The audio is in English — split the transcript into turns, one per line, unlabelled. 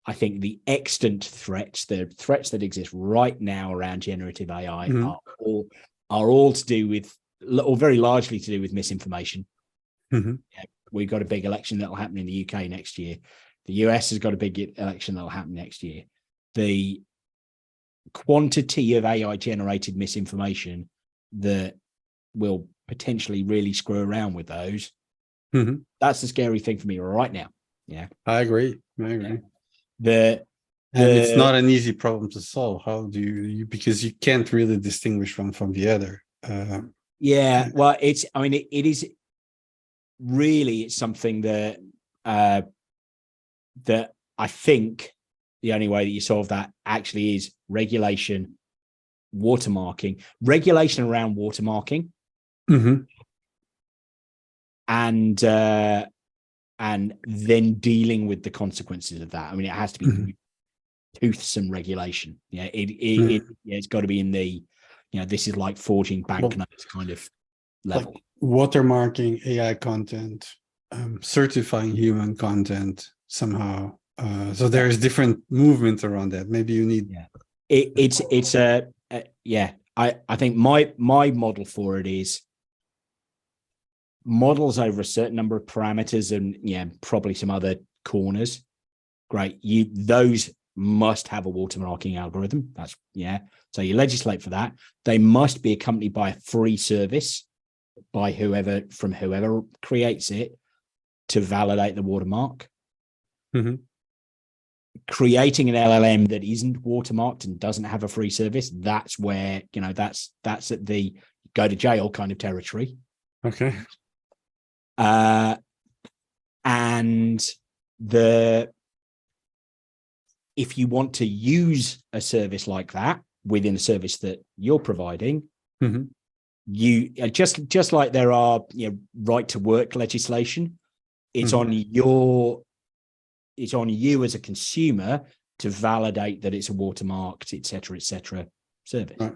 I think the extant threats, the threats that exist right now around generative AI are all to do with, or very largely to do with misinformation. We've got a big election that will happen in the UK next year. The US has got a big election that will happen next year. The quantity of AI generated misinformation that will potentially really screw around with those. That's the scary thing for me right now. Yeah,
I agree. Yeah.
And
it's not an easy problem to solve. How do you because you can't really distinguish one from the other.
Well, it is really, it's something that that I think the only way that you solve that actually is regulation, watermarking, regulation around watermarking, and then dealing with the consequences of that. I mean, it has to be toothsome regulation. Yeah, it's got to be in the, this is like forging banknotes kind of level.
Like watermarking AI content, certifying human content somehow. So there's different movements around that. Maybe you need.
I think my model for it is models over a certain number of parameters and probably some other corners. Great. Those must have a watermarking algorithm. So you legislate for that. They must be accompanied by a free service by whoever creates it to validate the watermark. Creating an LLM that isn't watermarked and doesn't have a free service, that's where, that's at the go to jail kind of territory.
Okay.
And if you want to use a service like that within the service that you're providing, you just like there are right to work legislation, it's on you as a consumer to validate that it's a watermarked, et cetera, service.
Right.